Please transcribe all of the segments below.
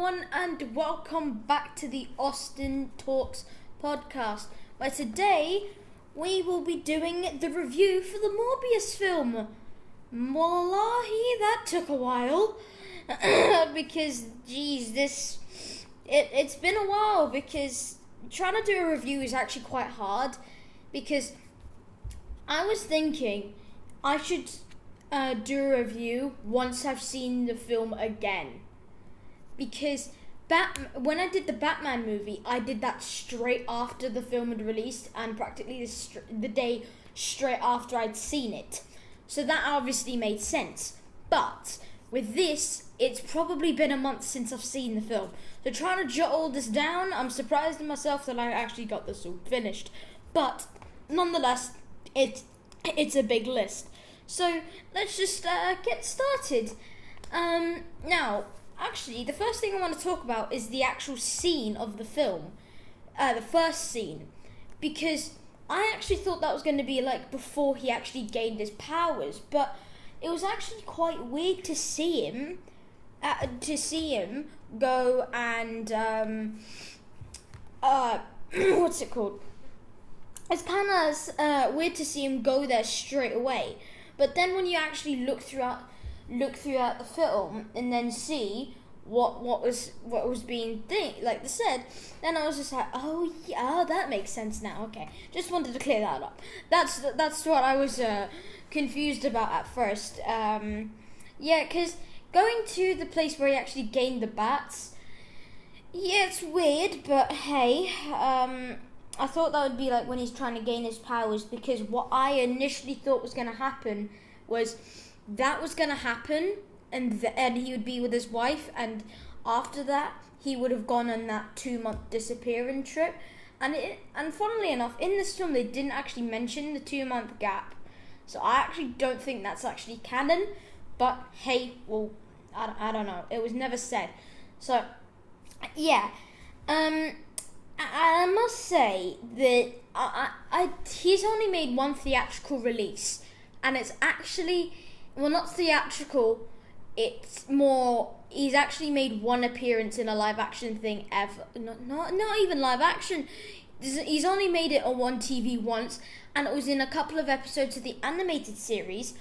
everyone, and welcome back to the AustinTalks podcast, where today we will be doing the review for the Morbius film. Wallahi, that took a while, because, it's been a while, because trying to do a review is actually quite hard, because I was thinking I should do a review once I've seen the film again. Because when I did the Batman movie, I did that straight after the film had released and practically the day straight after I'd seen it. So that obviously made sense. But with this, it's probably been a month since I've seen the film. So trying to jot all this down, I'm surprised in myself that I actually got this all finished. But nonetheless, it's a big list. So let's just get started. Now, actually, the first thing I want to talk about is the actual scene of the film. The first scene. Because I actually thought that was going to be like before he actually gained his powers. But it was actually quite weird to see him. Go and what's it called? It's kind of weird to see him go there straight away. But then when you actually look throughout the film and then see what was being said, then I was just like, oh yeah, that makes sense now. Okay, just wanted to clear that up. That's what I was confused about at first. Because going to the place where he actually gained the bats, yeah, it's weird, but hey, I thought that would be like when he's trying to gain his powers, because what I initially thought was going to happen was that was going to happen and he would be with his wife, and after that he would have gone on that 2-month disappearing trip. And funnily enough, in this film they didn't actually mention the 2-month gap, so I actually don't think that's actually canon. But hey, well, I don't know, it was never said. So yeah, I must say that he's only made one theatrical release, and it's actually, well, not theatrical, it's more, he's actually made one appearance in a live action thing ever. Not even live action. He's only made it on TV once, and it was in a couple of episodes of the animated series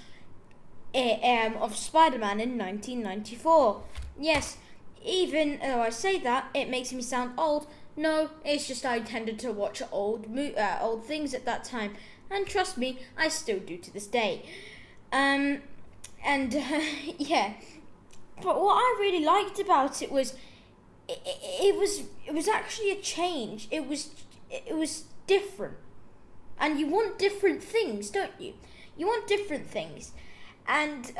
of Spider-Man in 1994. Yes, even though I say that, it makes me sound old. No, it's just I tended to watch old things at that time, and trust me, I still do to this day. Yeah. But what I really liked about it was, it was actually a change. It was different, and you want different things, don't you? You want different things, and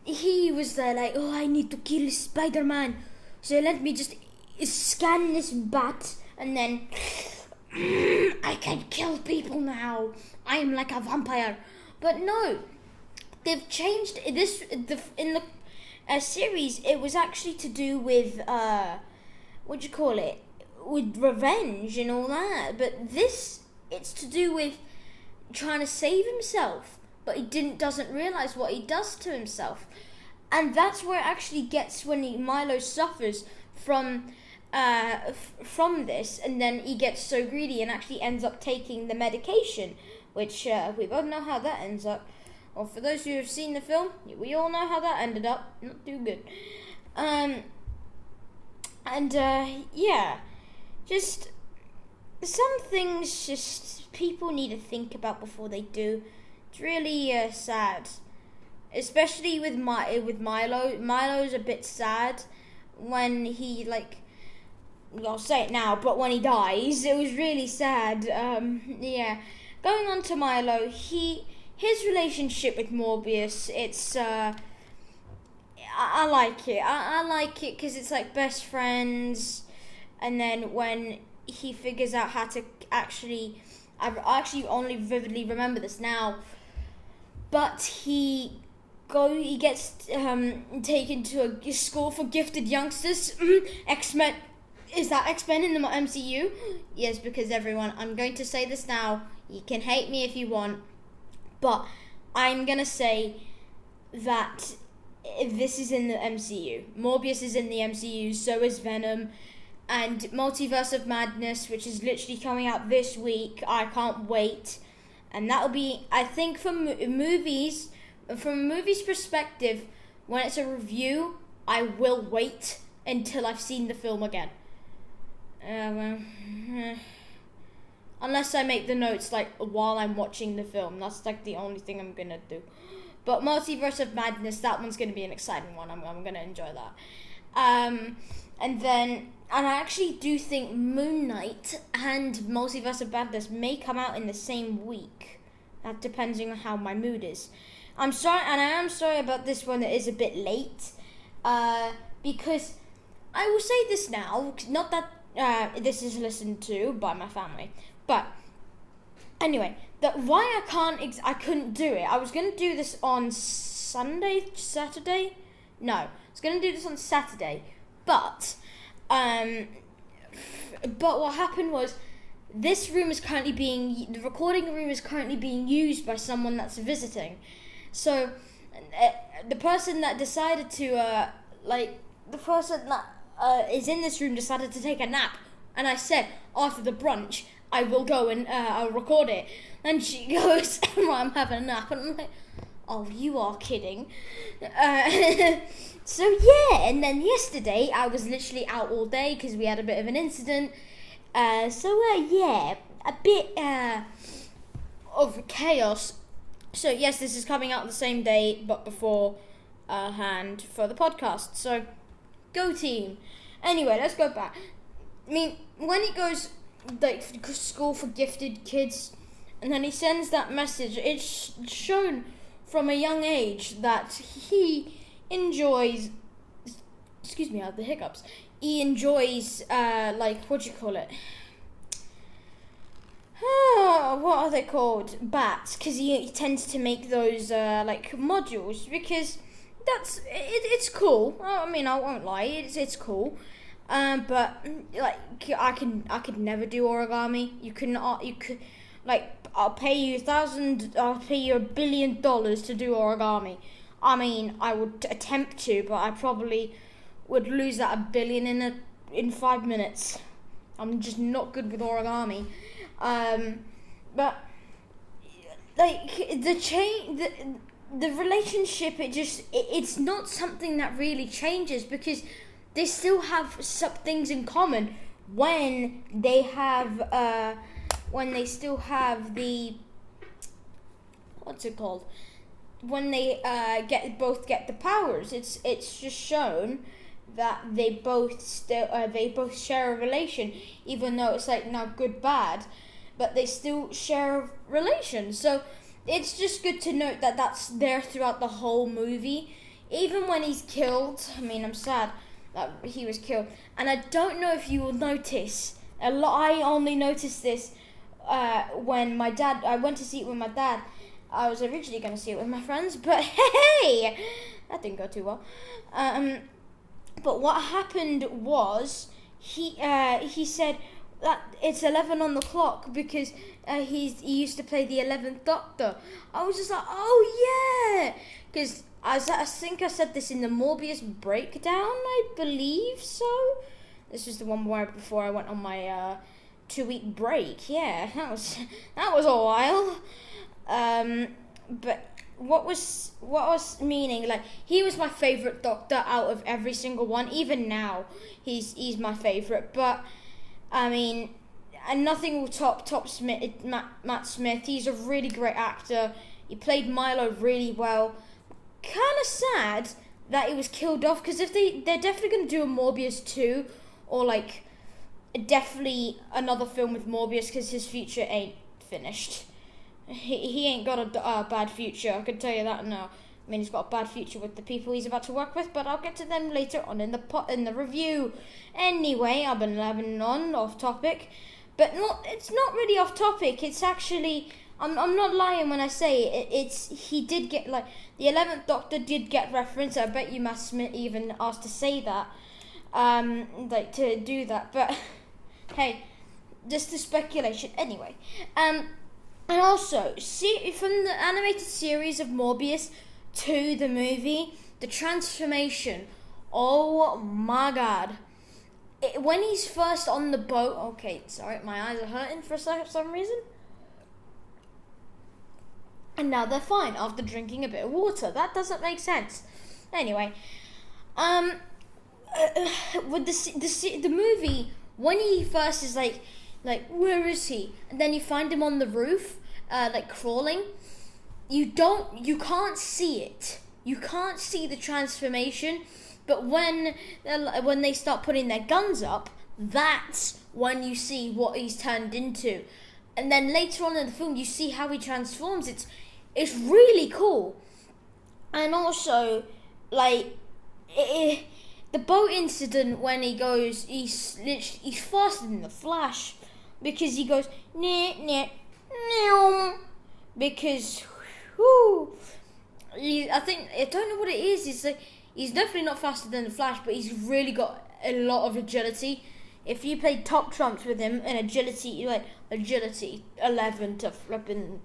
he was there like, oh, I need to kill Spider-Man, so let me just scan this bat, and then I can kill people now. I am like a vampire. But no, they've changed this. In the series, it was actually to do with with revenge and all that. But this, it's to do with trying to save himself, but he doesn't realize what he does to himself, and that's where it actually gets when Milo suffers from this, and then he gets so greedy and actually ends up taking the medication, which we both know how that ends up. Well, for those who have seen the film, we all know how that ended up. Not too good. Yeah, just some things just people need to think about before they do. It's really sad, especially with Milo. Milo's a bit sad when he I'll say it now, but when he dies, it was really sad. Yeah. Going on to Milo, his relationship with Morbius, it's I like it. I like it because it's like best friends, and then when he figures out how to I actually only vividly remember this now, but he gets taken to a school for gifted youngsters. X-Men. Is that X-Men in the MCU? Yes, because everyone, I'm going to say this now. You can hate me if you want, but I'm going to say that this is in the MCU. Morbius is in the MCU, so is Venom. And Multiverse of Madness, which is literally coming out this week. I can't wait. And that'll be, I think, from a movie's perspective, when it's a review, I will wait until I've seen the film again. Unless I make the notes like while I'm watching the film. That's like the only thing I'm gonna do. But Multiverse of Madness, that one's gonna be an exciting one. I'm gonna enjoy that. And I actually do think Moon Knight and Multiverse of Madness may come out in the same week. That depends on how my mood is. I'm sorry, and I am sorry about this one that is a bit late. Because I will say this now, not that this is listened to by my family, but anyway, why I couldn't do it. I was going to do this on Saturday. No, I was going to do this on Saturday, but what happened was the recording room is currently being used by someone that's visiting. So the person that decided to is in this room decided to take a nap, and I said after the brunch I will go and I'll record it. And she goes, well, I'm having a nap, and I'm like, oh, you are kidding. So yeah, and then yesterday I was literally out all day because we had a bit of an incident. Yeah, a bit of chaos. So yes, this is coming out the same day, but beforehand for the podcast. So go team. Anyway, let's go back. I mean, when it goes like school for gifted kids, and then he sends that message, it's shown from a young age that he enjoys. Excuse me, I have the hiccups. He enjoys what do you call it? What are they called? Bats, because he tends to make those modules, because it's cool. I mean, I won't lie, it's cool. But like I could never do origami. You could I'll pay you $1 billion to do origami. I mean, I would attempt to, but I probably would lose that $1 billion in 5 minutes. I'm just not good with origami. But like the relationship, it's not something that really changes, because they still have some things in common when they still have the, what's it called? When they both get the powers. It's just shown that they both share a relation, even though it's like now good bad, but they still share a relation. So it's just good to note that that's there throughout the whole movie. Even when he's killed, I mean, I'm sad that he was killed. And I don't know if you will notice, I only noticed this when I went to see it with my dad. I was originally going to see it with my friends, but hey, that didn't go too well. But what happened was, he said that it's 11 on the clock because he used to play the 11th Doctor. I was just like, oh yeah, because I think I said this in the Morbius breakdown, I believe so. This was the one before I went on my 2-week break. Yeah, that was a while. But what was meaning, like, he was my favourite Doctor out of every single one. Even now, he's my favourite. But I mean, and nothing will top Matt Smith. He's a really great actor. He played Milo really well. Kind of sad that he was killed off, because if they're definitely going to do a Morbius 2, or like definitely another film with Morbius, because his future ain't finished. He ain't got a bad future, I can tell you that now. I mean, he's got a bad future with the people he's about to work with, but I'll get to them later on in the review. Anyway, I've been labbing on off topic, but it's not really off topic. It's actually, I'm not lying when I say he did get, like, the 11th Doctor did get reference. I bet you Matt Smith even asked to say that, to do that. But hey, just a speculation. Anyway, and also, see, from the animated series of Morbius to the movie, the transformation. Oh my god. When he's first on the boat, okay, sorry, my eyes are hurting for some reason. And now they're fine after drinking a bit of water. That doesn't make sense. Anyway, with the movie, when he first is like, where is he? And then you find him on the roof, like crawling. You can't see it. You can't see the transformation. But when they start putting their guns up, that's when you see what he's turned into. And then later on in the film, you see how he transforms. It's really cool. And also, like, the boat incident when he goes, he's faster than the Flash, because he goes because I don't know what it is. It's like he's definitely not faster than the Flash, but he's really got a lot of agility. If you play top trumps with him in agility 11 to flipping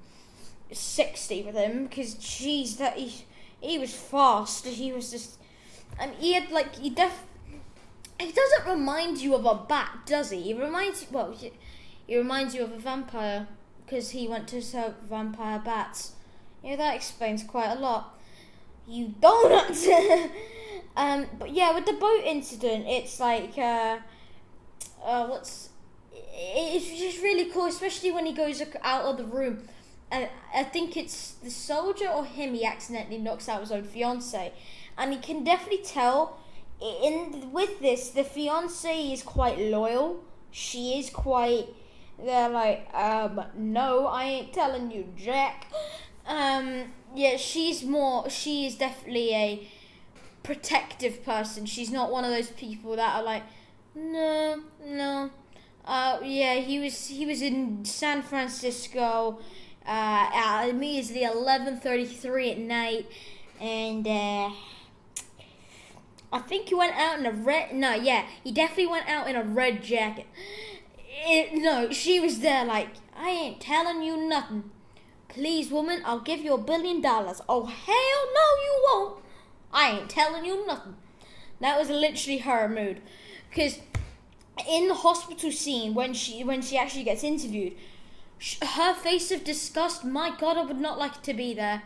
60 with him, because jeez, that he was fast. He was just, and he had like he doesn't remind you of a bat, does he? He reminds you of a vampire, because he went to serve vampire bats. Yeah, that explains quite a lot. You donut. But yeah, with the boat incident, it's like it's just really cool, especially when he goes out of the room. I think it's the soldier or him. He accidentally knocks out his own fiance, and you can definitely tell. With this, the fiance is quite loyal. She is quite. They're like, no, I ain't telling you, Jack. Yeah, she is definitely a protective person. She's not one of those people that are like, no. Yeah, he was in San Francisco, at immediately 11:33 at night, and I think he went out in a red. No, yeah, he definitely went out in a red jacket. No, she was there like, I ain't telling you nothing. Please, woman, I'll give you $1 billion. Oh, hell no, you won't. I ain't telling you nothing. That was literally her mood. Because in the hospital scene, when she actually gets interviewed, her face of disgust, my God, I would not like to be there.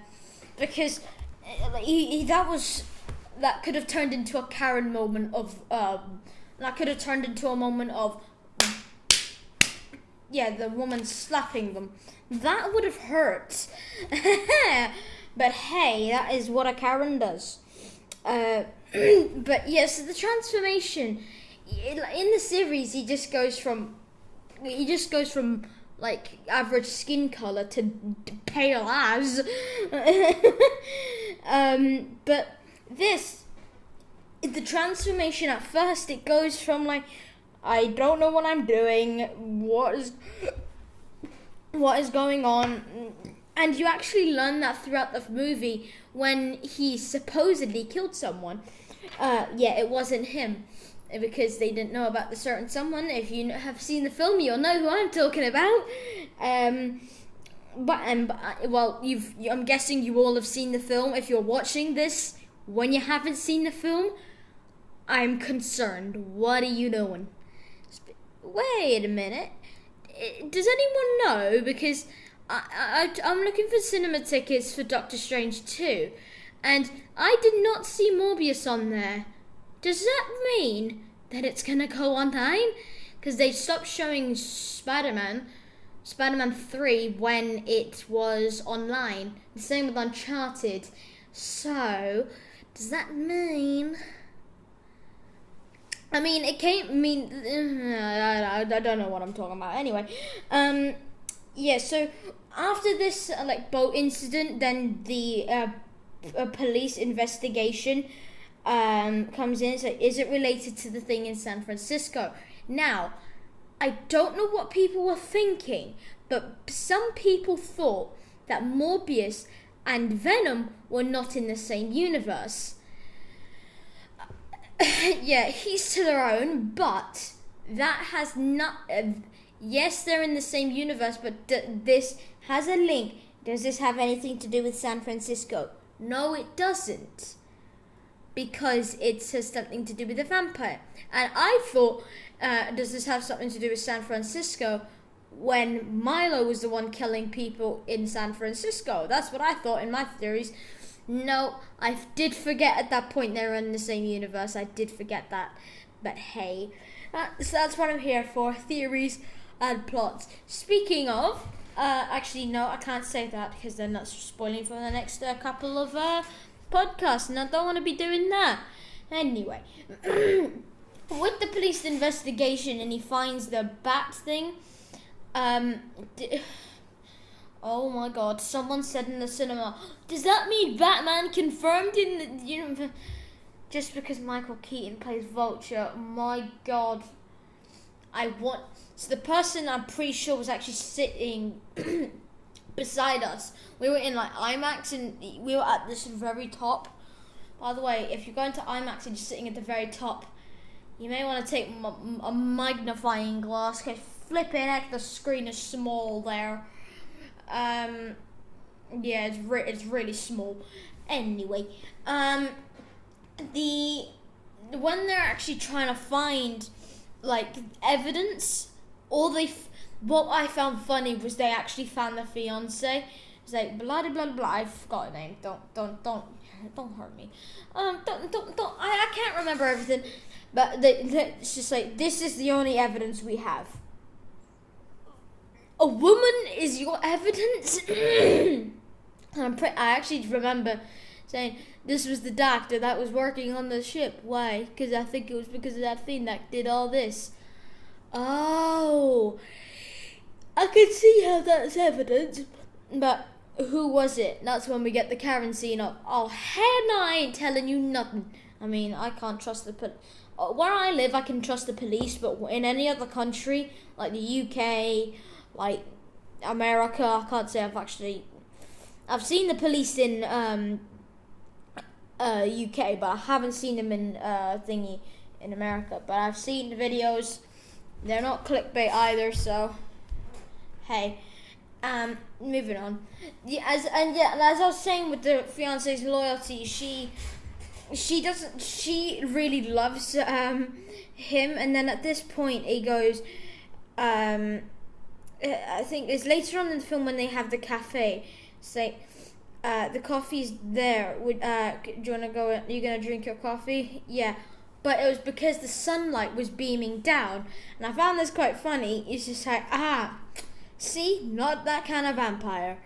Because that could have turned into a Karen moment of, that could have turned into a moment of, yeah, the woman slapping them. That would have hurt. But hey, that is what a Karen does. But yeah, so the transformation in the series, he just goes from like average skin color to pale as. But the transformation at first, it goes from like, I don't know what I'm doing, what is going on, and you actually learn that throughout the movie when he supposedly killed someone. Yeah, it wasn't him, because they didn't know about the certain someone. If you have seen the film, you'll know who I'm talking about. I'm guessing you all have seen the film. If you're watching this when you haven't seen the film, I'm concerned. What are you doing? Wait a minute. Does anyone know? Because I'm looking for cinema tickets for Doctor Strange 2, and I did not see Morbius on there. Does that mean that it's gonna go online? Because they stopped showing Spider-Man 3 when it was online. The same with Uncharted. So, does that mean... I mean, I don't know what I'm talking about. Anyway, yeah, so after this, boat incident, then the police investigation comes in. So, is it related to the thing in San Francisco? Now, I don't know what people were thinking, but some people thought that Morbius and Venom were not in the same universe. Yeah, he's to their own, but that has not... yes, they're in the same universe, but this has a link. Does this have anything to do with San Francisco? No, it doesn't. because it has something to do with a vampire. And I thought, does this have something to do with San Francisco? When Milo was the one killing people in San Francisco. That's what I thought in my theories. No, I did forget at that point they were in the same universe. I did forget that. But hey, so that's what I'm here for. Theories and plots. Speaking of, actually no, I can't say that because then that's spoiling for the next couple of podcasts, and I don't want to be doing that. Anyway, with the police investigation and he finds the bat thing, oh my god, someone said in the cinema, does that mean Batman confirmed in the universe? Just because Michael Keaton plays Vulture, my god. So the person I'm pretty sure was actually sitting beside us. We were in like IMAX and we were at this very top. By the way, if you're going to IMAX and you're sitting at the very top, you may want to take a magnifying glass because flipping heck, the screen is small there. Yeah, it's really small. Anyway, when they're actually trying to find like evidence, what I found funny was they actually found the fiance. It's like blah blah blah blah. I forgot her name. Don't hurt me. Don't. I can't remember everything. But it's just like, this is the only evidence we have. A woman is your evidence? I actually remember saying, this was the doctor that was working on the ship. Why? Because I think it was because of that thing that did all this. Oh, I can see how that's evidence. But who was it? That's when we get the Karen scene of, oh, hell no, I ain't telling you nothing. I mean, I can't trust the police. Where I live, I can trust the police, but in any other country, like the UK, like America, I can't say I've seen the police in UK, but I haven't seen them in thingy in America. But I've seen the videos. They're not clickbait either, so hey. Moving on. As I was saying with the fiance's loyalty, she really loves him, and then at this point he goes, I think it's later on in the film when they have the cafe. It's like, the coffee's there. Do you wanna go? Are you gonna drink your coffee? Yeah. But it was because the sunlight was beaming down, and I found this quite funny. It's just like, see, not that kind of vampire.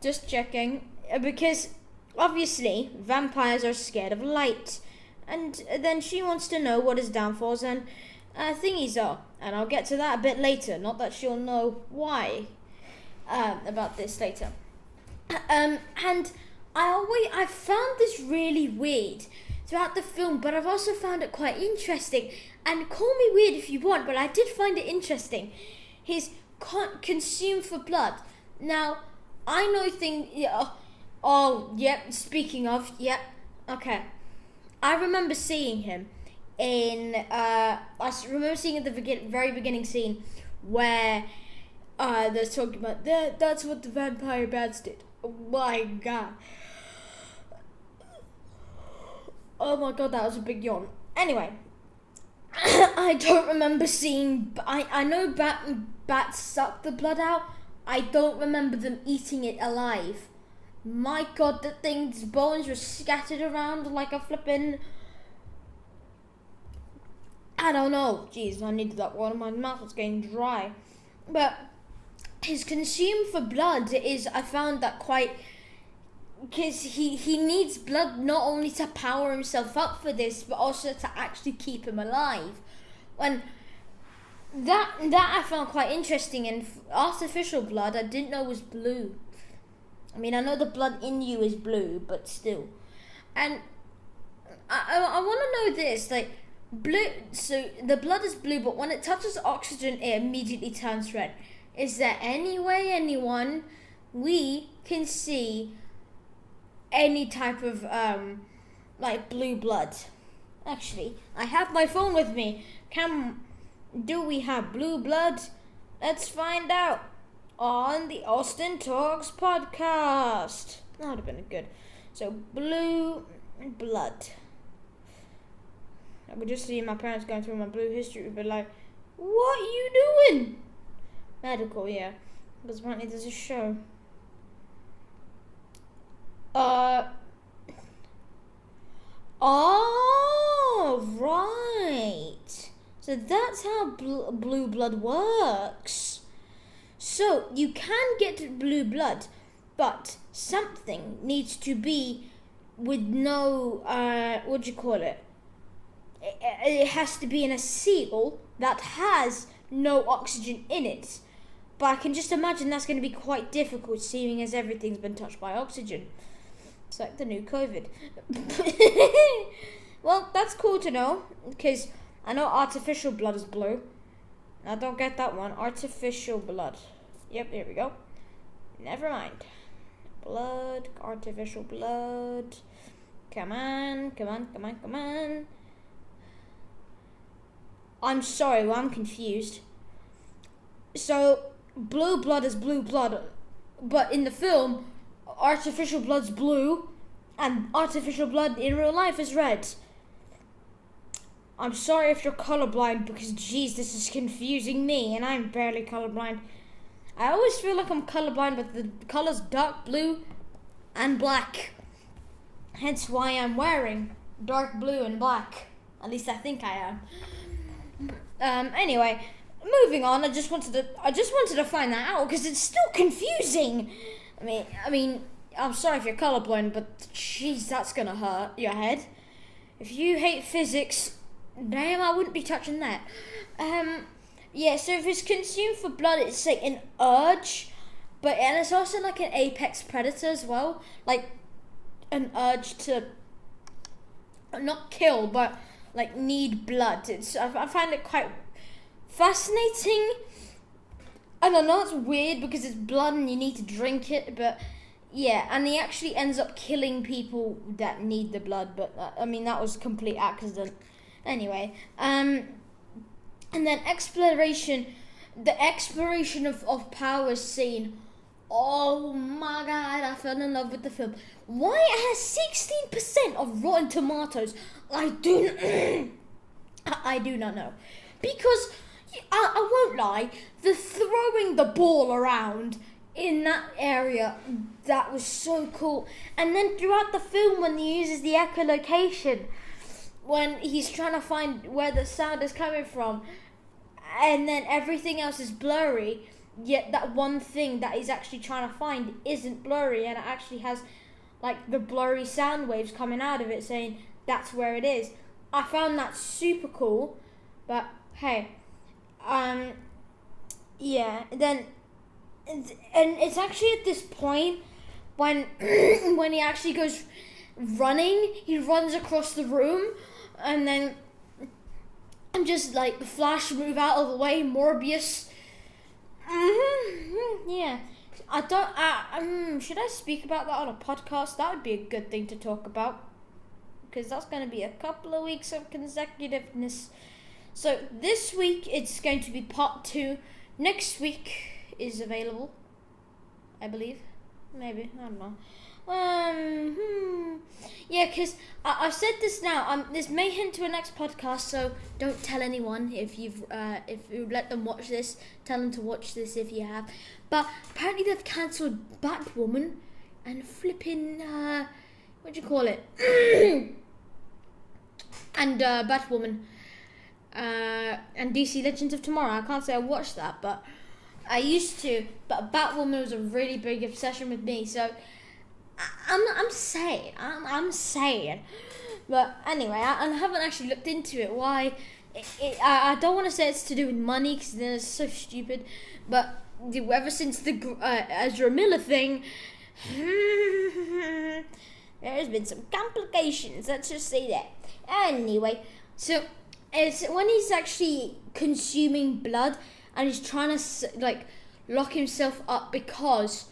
Just checking, because obviously vampires are scared of light, and then she wants to know what his downfalls and thingies are, and I'll get to that a bit later. Not that she'll know why about this later. And I found this really weird throughout the film, but I've also found it quite interesting. And call me weird if you want, but I did find it interesting. His consume for blood. Now, I know things. Yeah, oh, yep. Speaking of, yep. Okay, I remember seeing him in. I remember seeing at the very beginning scene where they're talking about that's what the vampire bats did. Oh my god. Oh my god, that was a big yawn. Anyway, I don't remember seeing. I know bats suck the blood out. I don't remember them eating it alive. My god, the thing's bones were scattered around like a flippin'. I don't know. Jeez, I needed that water. My mouth was getting dry. But his consume for blood is, I found that quite. Because he needs blood not only to power himself up for this, but also to actually keep him alive. When that I found quite interesting, and artificial blood I didn't know was blue. I mean, I know the blood in you is blue, but still. And I want to know this, like, blue. So the blood is blue, but when it touches oxygen, it immediately turns red. Is there any way we can see any type of like blue blood? Actually, I have my phone with me. Do we have blue blood? Let's find out on the AustinTalks podcast. That would have been good. So blue blood. I could just see my parents going through my blue history, but like, what are you doing? Medical, yeah. Because apparently there's a show. Oh, right. So that's how blue blood works. So you can get blue blood, but something needs to be with no, what do you call it? It has to be in a seal that has no oxygen in it. But I can just imagine that's going to be quite difficult, seeing as everything's been touched by oxygen. It's like the new COVID. Well, that's cool to know, because I know artificial blood is blue. I don't get that one. Artificial blood. Yep, here we go. Never mind. Blood, artificial blood. Come on, come on, come on, come on. I'm sorry, well, I'm confused. So, blue blood is blue blood, but in the film, artificial blood's blue, and artificial blood in real life is red. I'm sorry if you're colorblind, because geez, this is confusing me, and I'm barely colorblind. I always feel like I'm colorblind, but the color's dark blue and black. Hence why I'm wearing dark blue and black. At least I think I am. Anyway, moving on. I just wanted to find that out because it's still confusing. I mean, I'm sorry if you're colorblind, but jeez, that's gonna hurt your head. If you hate physics, damn, I wouldn't be touching that. Yeah. So if it's consumed for blood, it's like an urge, and it's also like an apex predator as well, like an urge to not kill, but like need blood. I find it quite fascinating. I don't know, it's weird because it's blood and you need to drink it, but yeah, and he actually ends up killing people that need the blood, but I mean, that was a complete accident. Anyway, and then the exploration of power scene. Oh my god, I fell in love with the film. Why it has 16% of Rotten Tomatoes, I do not know. Because, I won't lie, the throwing the ball around in that area, that was so cool. And then throughout the film, when he uses the echolocation, when he's trying to find where the sound is coming from, and then everything else is blurry, yet that one thing that he's actually trying to find isn't blurry, and it actually has like the blurry sound waves coming out of it saying that's where it is. I found that super cool, but hey, yeah, then, and it's actually at this point when when he actually goes running, he runs across the room, and then just like the Flash move out of the way, Morbius. Yeah, I don't. Should I speak about that on a podcast? That would be a good thing to talk about, because that's going to be a couple of weeks of consecutiveness. So this week it's going to be part 2. Next week is available, I believe. Maybe, I don't know. Yeah, because I've said this now. This may hint to a next podcast, so don't tell anyone if you let them watch this. Tell them to watch this if you have. But apparently they've cancelled Batwoman and flipping what do you call it? And Batwoman and DC Legends of Tomorrow. I can't say I watched that, but I used to. But Batwoman was a really big obsession with me, so. I'm saying, but anyway, I haven't actually looked into it. Why? I don't want to say it's to do with money, because then it's so stupid. But ever since the Ezra Miller thing, there has been some complications. Let's just say that. Anyway, so it's when he's actually consuming blood and he's trying to like lock himself up because.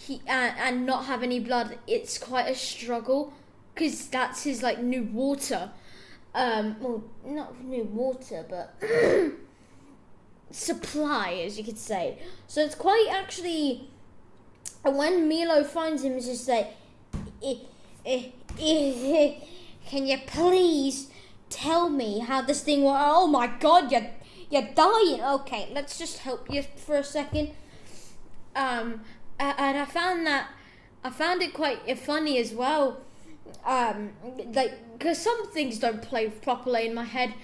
He and not have any blood, it's quite a struggle, because that's his like new water, well, not new water, but supply, as you could say. So it's quite actually, when Milo finds him, it's just like, can you please tell me how this thing works. Oh my God, you're dying. Okay, let's just help you for a second. And I found it quite funny as well. Because some things don't play properly in my head.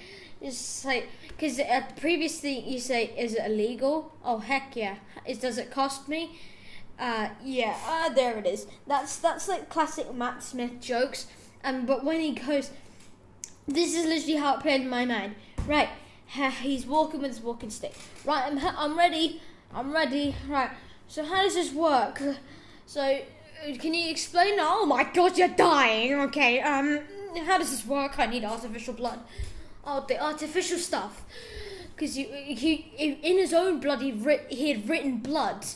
It's like, because previously you say, is it illegal? Oh heck yeah. Does it cost me? Yeah. There it is. That's like classic Matt Smith jokes. But when he goes, this is literally how it played in my mind. Right. He's walking with his walking stick. Right. I'm ready. Right. So how does this work? So can you explain? Oh my God, you're dying. Okay. How does this work? I need artificial blood. Oh, the artificial stuff. Because he in his own blood he had written blood.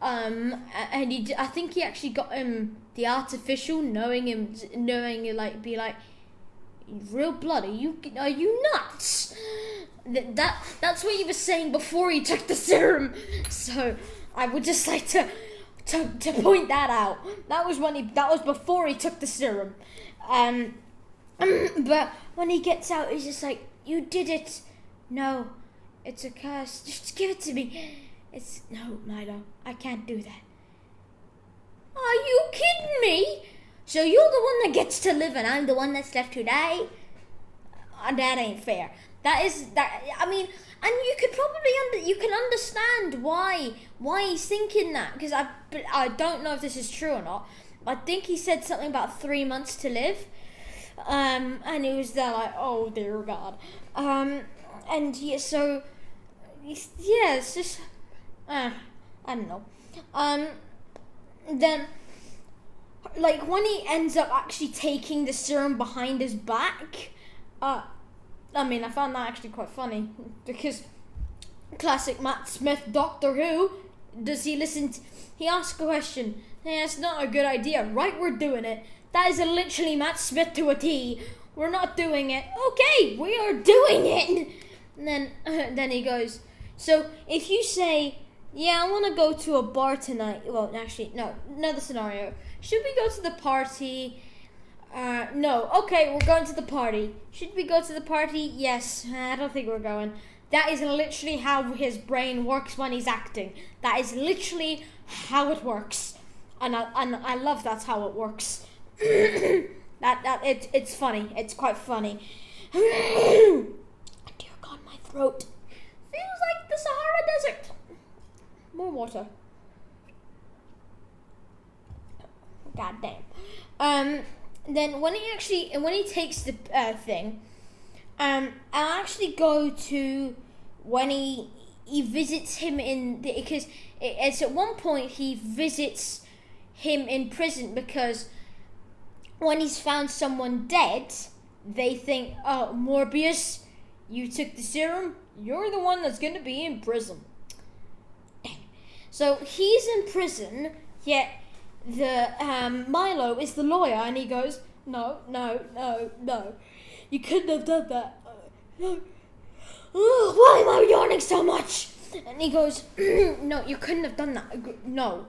And I think he actually got him the artificial, knowing like be like, real blood? Are you nuts? That's what he was saying before he took the serum. So I would just like to point that out. That was before he took the serum. But when he gets out, he's just like, you did it. No, it's a curse. Just give it to me. No, Milo, I can't do that. Are you kidding me? So you're the one that gets to live and I'm the one that's left to die? That ain't fair. I mean, and you could probably you can understand why he's thinking that, because I don't know if this is true or not. I think he said something about 3 months to live. And he was there like, oh dear God. And yeah, so yeah, it's just I don't know. Then like when he ends up actually taking the serum behind his back, I mean, I found that actually quite funny, because classic Matt Smith, Doctor Who, does he listen he asks a question, hey, it's not a good idea, right, we're doing it. That is literally Matt Smith to a T. We're not doing it. Okay, we are doing it. And then he goes, so if you say, yeah, I want to go to a bar tonight. Well, actually, no, another scenario. Should we go to the party? No. Okay, we're going to the party. Should we go to the party? Yes. I don't think we're going. That is literally how his brain works when he's acting. That is literally how it works. And I love that's how it works. It's funny. It's quite funny. Dear God, my throat feels like the Sahara Desert. More water. God damn. Then when he takes the thing, I'll actually go to when he visits him because it's at one point he visits him in prison, because when he's found someone dead, they think, oh, Morbius, you took the serum, you're the one that's going to be in prison. So he's in prison, yet the Milo is the lawyer, and he goes, no, you couldn't have done that. Why am I yawning so much? And he goes, no, you couldn't have done that. No,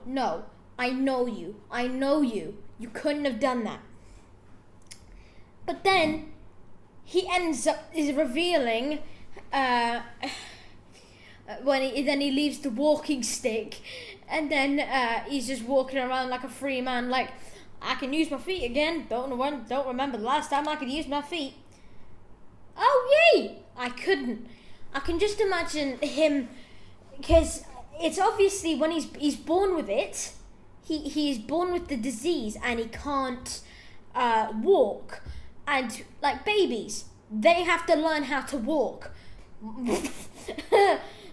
I know you. You couldn't have done that. But then he ends up revealing when he leaves the walking stick, and then he's just walking around like a free man, like, I can use my feet again. Don't remember the last time I could use my feet. Oh yay! I couldn't. I can just imagine him, because it's obviously when he's born with it. He is born with the disease and he can't walk. And like babies, they have to learn how to walk.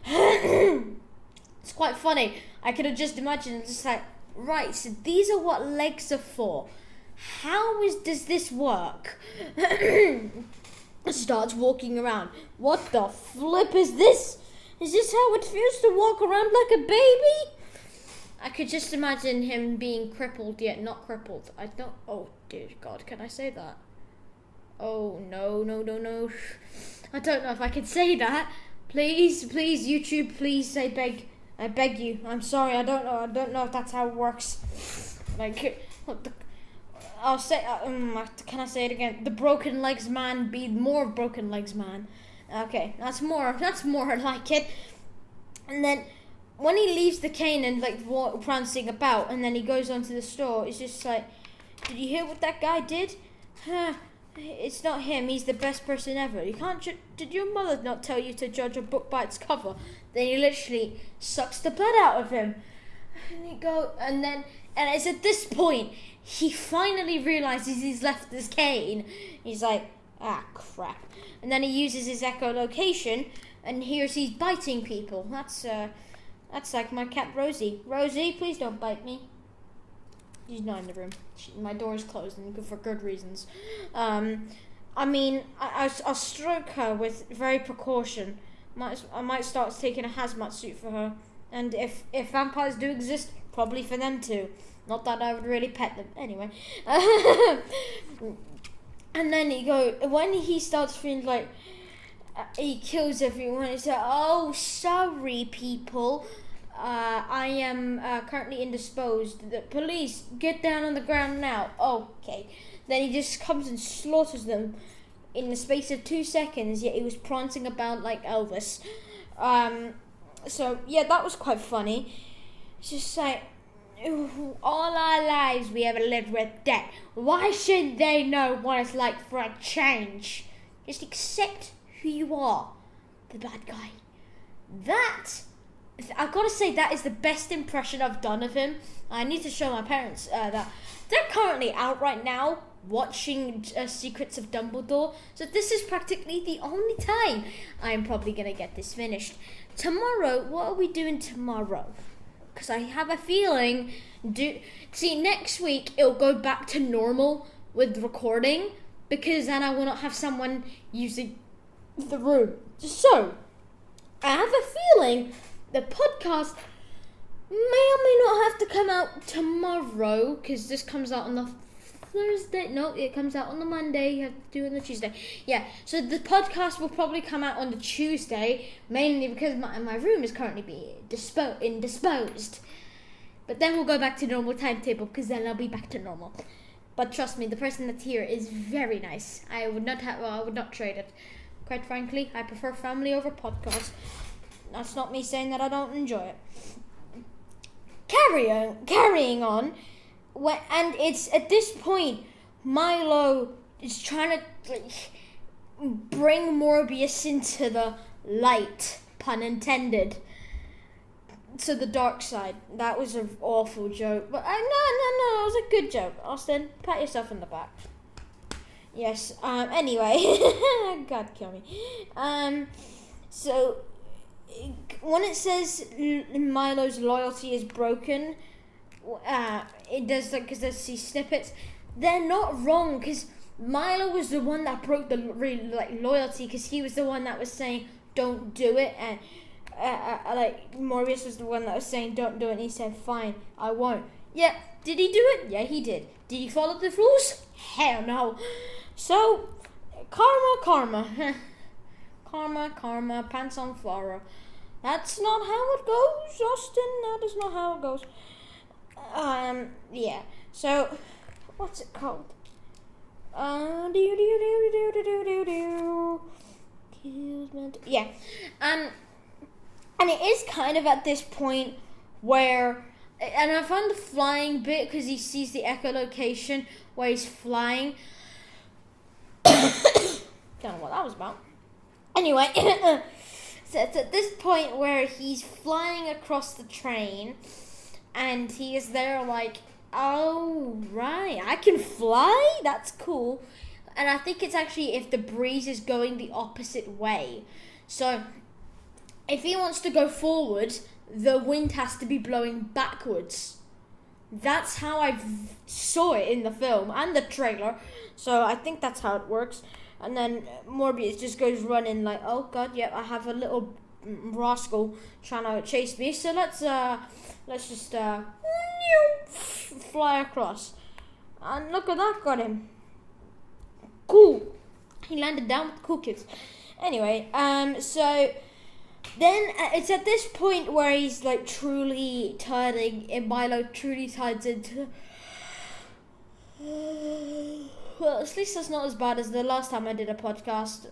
It's quite funny. I could have just imagined, just like, right, so these are what legs are for. Does this work? Starts walking around. What the flip is this? Is this how it feels to walk around like a baby? I could just imagine him being crippled yet not crippled. Oh dear God, can I say that? Oh no. I don't know if I can say that. Please, YouTube, please, I beg you. I'm sorry, I don't know if that's how it works. Like, I'll say, can I say it again? The broken legs man be more broken legs man. Okay, that's more like it. And then when he leaves the cane and like prancing about, and then he goes onto the store, it's just like, did you hear what that guy did? It's not him. He's the best person ever. You can't. Did your mother not tell you to judge a book by its cover? Then he literally sucks the blood out of him. And it's at this point he finally realizes he's left his cane. He's like, ah, crap. And then he uses his echolocation and hears he's biting people. That's like my cat Rosie. Rosie, please don't bite me. She's not in the room. My door is closed and for good reasons. I'll stroke her with very precaution. I might start taking a hazmat suit for her. And if vampires do exist, probably for them too. Not that I would really pet them. Anyway. And then when he starts feeling like he kills everyone, he's like, oh, sorry, people. I am currently indisposed. The police, get down on the ground now. Okay. Then he just comes and slaughters them in the space of 2 seconds, yet he was prancing about like Elvis. So, yeah, that was quite funny. It's just like, all our lives we ever lived with death. Why should they know what it's like for a change? Just accept who you are, the bad guy. I've got to say, that is the best impression I've done of him. I need to show my parents that. They're currently out right now watching Secrets of Dumbledore. So this is practically the only time I'm probably going to get this finished. Tomorrow, what are we doing tomorrow? Because I have a feeling... next week it'll go back to normal with recording. Because then I will not have someone using the room. So, I have a feeling... the podcast may or may not have to come out tomorrow, because this comes out on the Thursday. No, it comes out on the Monday. You have to do it on the Tuesday. Yeah, so the podcast will probably come out on the Tuesday, mainly because my room is currently being indisposed. But then we'll go back to normal timetable, because then I'll be back to normal. But trust me, the person that's here is very nice. I would not trade it. Quite frankly, I prefer family over podcast. That's not me saying that I don't enjoy it. Carrying on, and it's at this point, Milo is trying to bring Morbius into the light, pun intended, to the dark side. That was an awful joke, but no, it was a good joke. Austin, pat yourself on the back. Yes. Anyway, God kill me. So. When it says Milo's loyalty is broken, it does because there's these snippets. They're not wrong, because Milo was the one that broke the loyalty, because he was the one that was saying don't do it, and Morbius was the one that was saying don't do it, and he said fine, I won't. Yeah, did he do it? Yeah, he did. Did he follow the rules? Hell no. So karma. Karma, pants on flower. That's not how it goes, Austin. That is not how it goes. Yeah. So, what's it called? Yeah. And it is kind of at this point where, and I found the flying bit because he sees the echolocation where he's flying. Don't know what that was about. Anyway, so it's at this point where he's flying across the train, and he is there like, oh, right, I can fly? That's cool. And I think it's actually if the breeze is going the opposite way. So, if he wants to go forward, the wind has to be blowing backwards. That's how I saw it in the film and the trailer. So, I think that's how it works. And then Morbius just goes running like, oh god, yeah, I have a little rascal trying to chase me. So let's just fly across. And look at that, got him. Cool. He landed down with the cool kids. Anyway, so then it's at this point where he's like truly turning, and Milo truly turns into Well, at least that's not as bad as the last time I did a podcast.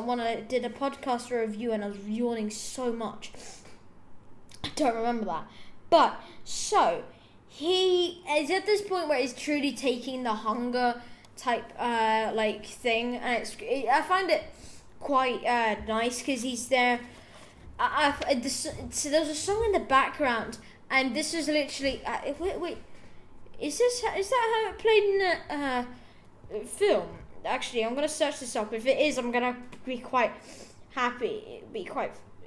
When I did a podcast review and I was yawning so much. I don't remember that. But, so, he is at this point where he's truly taking the hunger type, thing. And I find it quite nice because he's there. So there's a song in the background, and this is literally... wait. Is that how it played in the film? Actually, I'm gonna search this up. If it is, I'm gonna be quite happy.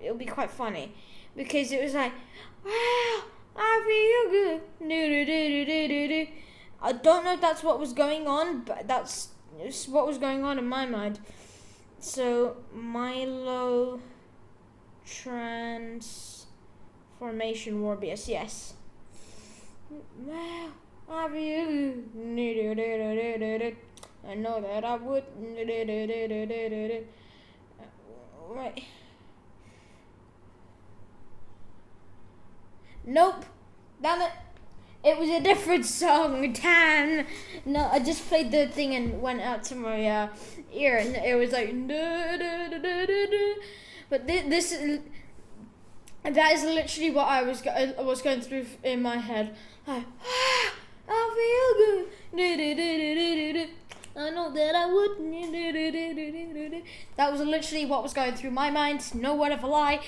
It'll be quite funny, because it was like, wow, I feel good. I don't know if that's what was going on, but that's what was going on in my mind. So Milo transformation Morbius, yes. Wow. I know that I would. Right. Nope. Damn it. It was a different song. Damn. No, I just played the thing and went out to my ear, and it was like. But this is. That is literally what I was going through in my head. Like, I feel good. I know that I would. That was literally what was going through my mind. No word of a lie.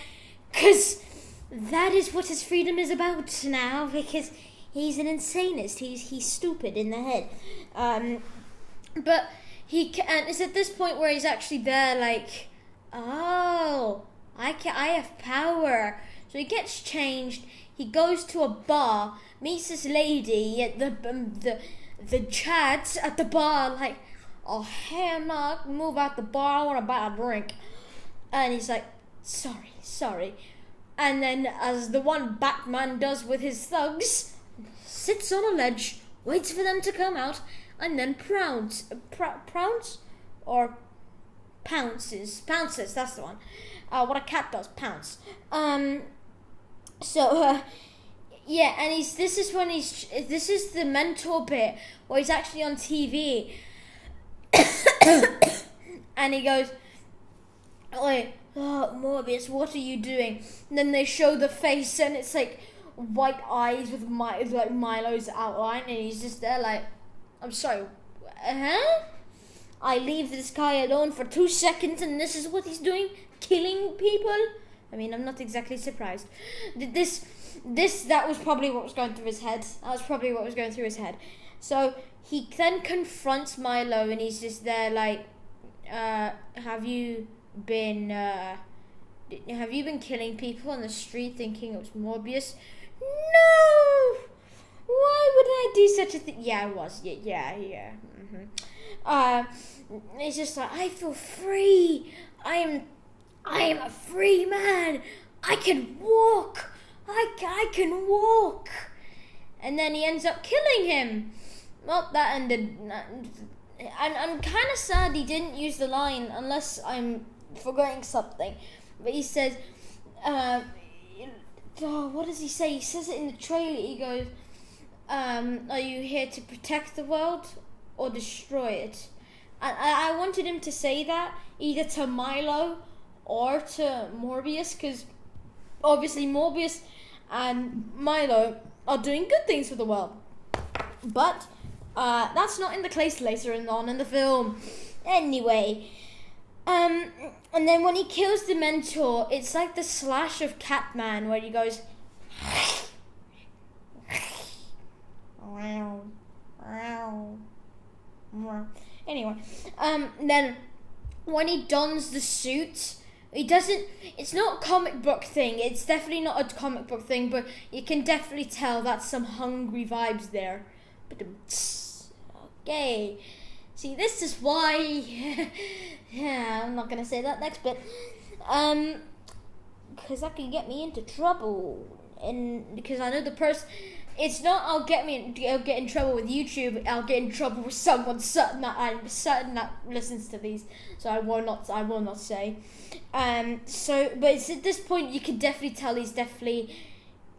Because that is what his freedom is about now. Because he's an insanist. He's stupid in the head. But and it's at this point where he's actually there like, oh, I have power. So he gets changed. He goes to a bar, meets this lady at the chat at the bar, like, oh hell no, move out the bar, I want to buy a drink. And he's like, sorry. And then, as the one Batman does with his thugs, sits on a ledge, waits for them to come out, and then pounces, that's the one. What a cat does, pounce. Yeah, and this is the mentor bit where he's actually on TV, and he goes, "Oi, Morbius, what are you doing?" And then they show the face, and it's like white eyes with like Milo's outline, and he's just there like, "I'm sorry, I leave this guy alone for 2 seconds, and this is what he's doing, killing people." I mean, I'm not exactly surprised. That was probably what was going through his head. So he then confronts Milo, and he's just there like, have you been killing people on the street thinking it was Morbius? No! Why would I do such a thing? Yeah, I was. Yeah. It's just like, I feel free. I am a free man. I can walk. I can walk. And then he ends up killing him. Well, that ended. I'm kind of sad he didn't use the line, unless I'm forgetting something. But he says, what does he say? He says it in the trailer. He goes, are you here to protect the world or destroy it? And I wanted him to say that either to Milo or to Morbius, because obviously Morbius and Milo are doing good things for the world. But that's not in the case later on in the film. Anyway, and then when he kills the mentor, it's like the slash of Catman where he goes, anyway, then when he dons the suit, it's not a comic book thing. It's definitely not a comic book thing, but you can definitely tell that's some hungry vibes there. But okay. See, this is why yeah, I'm not gonna say that next bit. Because that can get me into trouble. And because I know the person, it's not I'll get in trouble with YouTube, I'll get in trouble with someone certain that listens to these. So I will not say. But it's at this point you can definitely tell he's definitely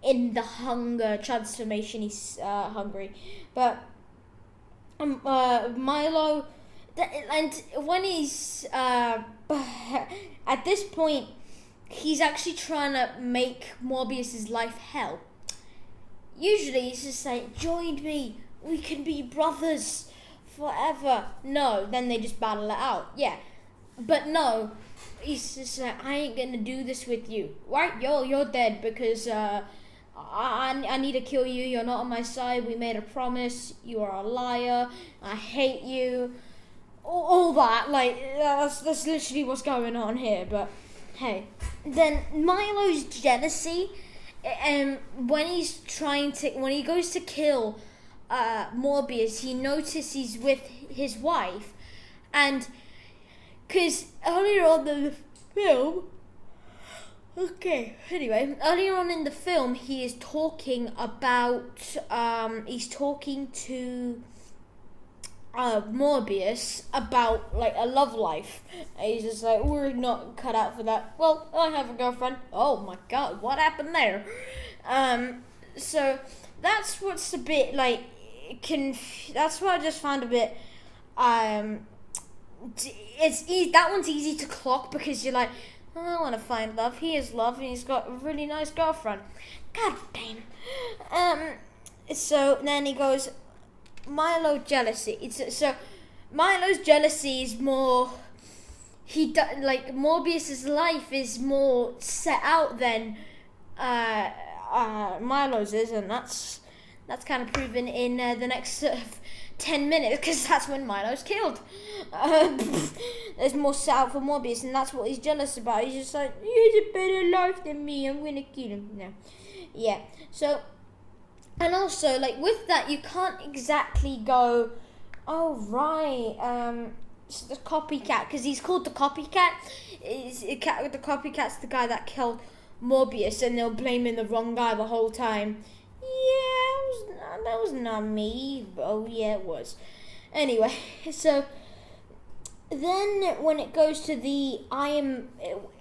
in the hunger transformation. He's hungry. But Milo, and when he's at this point, he's actually trying to make Morbius's life hell. Usually he's just like, join me, we can be brothers forever. No, then they just battle it out. Yeah, but no, he's just like, I ain't gonna do this with you. Right, you're dead because I need to kill you. You're not on my side. We made a promise. You are a liar. I hate you. All that, like, that's literally what's going on here. But hey, then Milo's jealousy, when he goes to kill Morbius, he notices he's with his wife, and because earlier on in the film. Okay, anyway, earlier on in the film, he is talking about, he's talking to Morbius about, like, a love life. And he's just like, we're not cut out for that. Well, I have a girlfriend. Oh my god, what happened there? So, that's what's a bit, like, that's what I just found a bit, that one's easy to clock because you're like, I want to find love. He is love, and he's got a really nice girlfriend. God damn. So then he goes, Milo's jealousy. So Milo's jealousy is more. Morbius's life is more set out than Milo's is, and that's kind of proven in the next 10 minutes, because that's when Milo's killed. There's more set out for Morbius, and that's what he's jealous about. He's just like, he has a better life than me, I'm gonna kill him. No. Yeah, so, and also, like, with that, you can't exactly go, oh, right, it's the copycat, because he's called the copycat. The copycat's the guy that killed Morbius, and they're blaming the wrong guy the whole time. Yeah, that was not me. Oh, yeah, it was. Anyway, so then when it goes to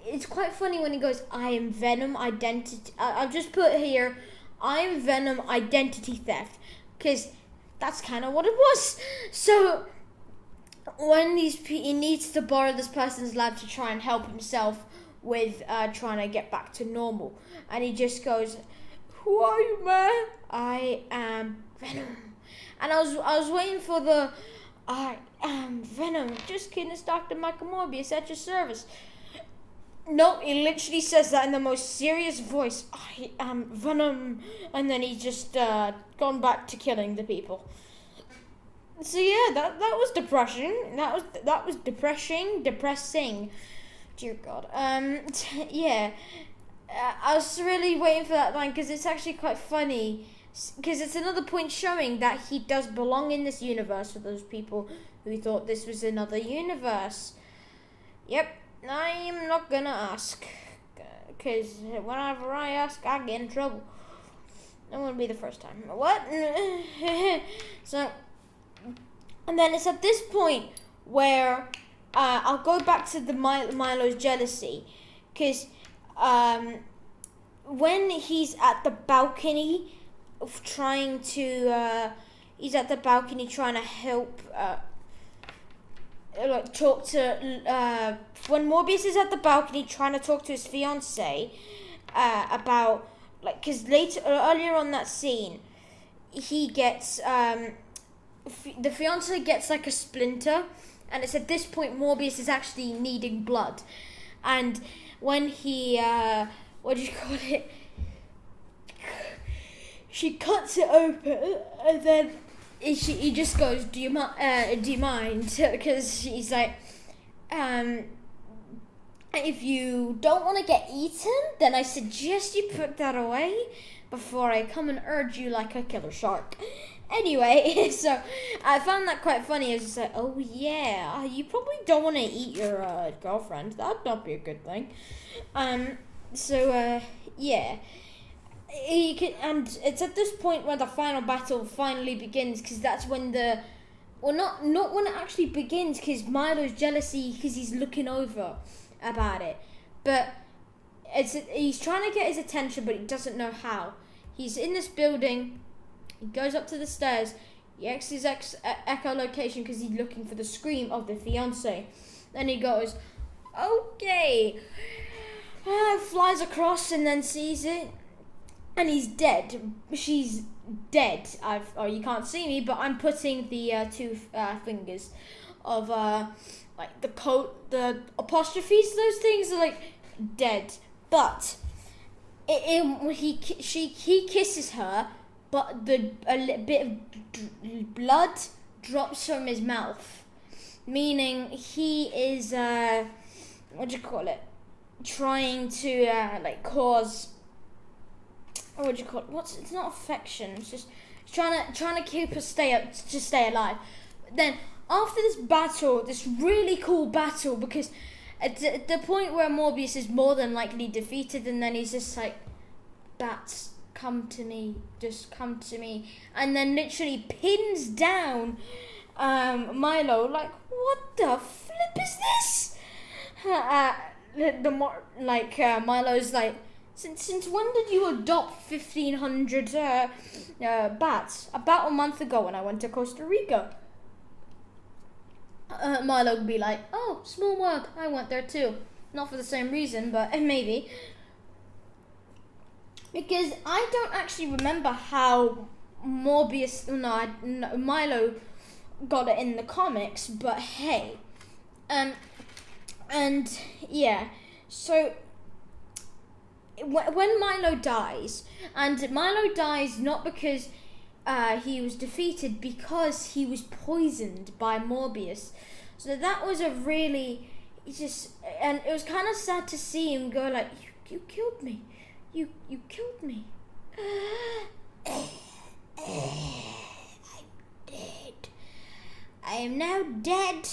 it's quite funny when he goes, I am Venom identity. I've just put here, I am Venom identity theft, because that's kind of what it was. So when he needs to borrow this person's lab to try and help himself with trying to get back to normal, and he just goes, who are you, man? I am Venom. And I was waiting for the I am Venom. Just kidding, it's Dr. Michael Morbius at your service. No, he literally says that in the most serious voice. I am Venom. And then he's just gone back to killing the people. So yeah, that was depressing. That was depressing. Dear God. Yeah. I was really waiting for that line because it's actually quite funny, because it's another point showing that he does belong in this universe for those people who thought this was another universe. Yep, I am not gonna ask, because whenever I ask, I get in trouble. That wouldn't be the first time. What? So, and then it's at this point where I'll go back to the Milo's jealousy, because when he's at the balcony trying to help talk to when Morbius is at the balcony trying to talk to his fiance about, like, because earlier on that scene he gets the fiance gets like a splinter, and it's at this point Morbius is actually needing blood, and when he what do you call it, she cuts it open, and then he just goes, do you mind, because she's like, if you don't want to get eaten, then I suggest you put that away before I come and urge you like a killer shark. Anyway, so I found that quite funny. I was just like, oh yeah, you probably don't want to eat your girlfriend. That'd not be a good thing. Yeah. And it's at this point where the final battle finally begins, because that's when not when it actually begins, because Milo's jealousy, because he's looking over about it, but he's trying to get his attention, but he doesn't know how. He's in this building, he goes up to the stairs, He X's echolocation because he's looking for the scream of the fiance. Then he goes, okay. Flies across and then sees it. And he's dead. She's dead. You can't see me, but I'm putting the two fingers of like the apostrophes. Those things are like dead. But he kisses her, but a bit of blood drops from his mouth, meaning he is what do you call it? Trying to like cause. What do you call it? It's not affection. It's just trying to keep her stay alive. Then after this battle, this really cool battle, because at the point where Morbius is more than likely defeated, and then he's just like, bats, come to me, just come to me, and then literally pins down Milo. Like, what the flip is this? Milo's like, since when did you adopt 1,500 bats? About a month ago when I went to Costa Rica. Milo would be like, oh, small world, I went there too. Not for the same reason, but maybe. Because I don't actually remember how Milo got it in the comics, but hey. And yeah, so when Milo dies, and Milo dies not because he was defeated, because he was poisoned by Morbius. So that was a really, and it was kind of sad to see him go like, you killed me. You killed me. I'm dead. I am now dead.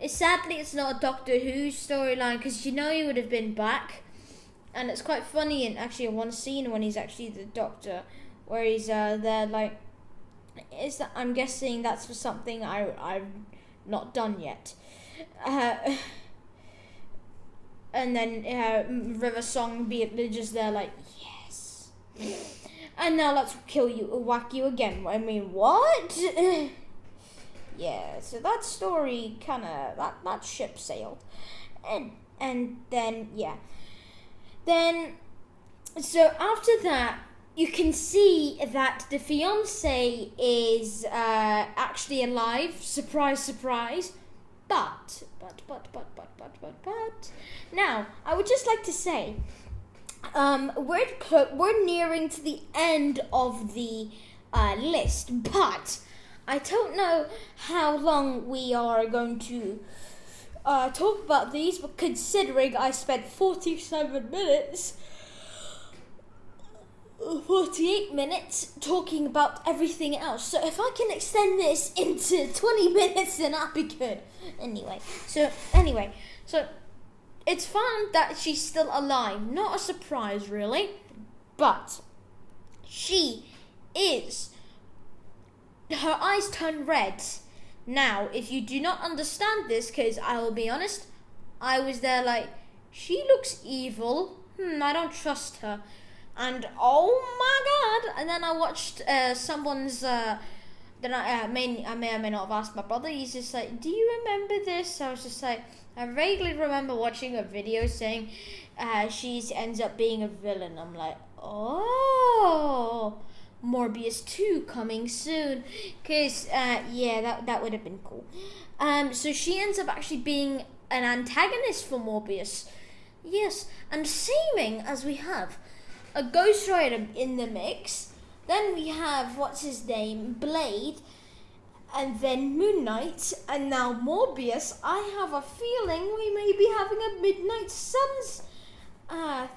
Sadly, it's not a Doctor Who storyline, because he would have been back. And it's quite funny in actually one scene when he's actually the Doctor, where he's there like, I'm guessing that's for something I've not done yet. And then River Song be just there like, yes. And now let's whack you again. I mean, what? Yeah, so that story that ship sailed. And then, yeah. Then, so after that, you can see that the fiancé is actually alive. Surprise, surprise. But. Now, I would just like to say, we're nearing to the end of the list, but I don't know how long we are going to talk about these, but considering I spent 48 minutes talking about everything else, so if I can extend this into 20 minutes, then I'll be good. Anyway, so it's fun that she's still alive. Not a surprise, really, but she is. Her eyes turn red. Now, if you do not understand this, because I will be honest, I was there like, she looks evil. I don't trust her. And oh my god! And then I watched someone's. Then I may or may not have asked my brother. He's just like, "Do you remember this?" I was just like, I vaguely remember watching a video saying she ends up being a villain. I'm like, oh, Morbius 2 coming soon. Cause that would have been cool. So she ends up actually being an antagonist for Morbius. Yes, and seeming as we have a Ghost Rider in the mix. Then we have, what's his name, Blade, and then Moon Knight, and now Morbius. I have a feeling we may be having a Midnight Suns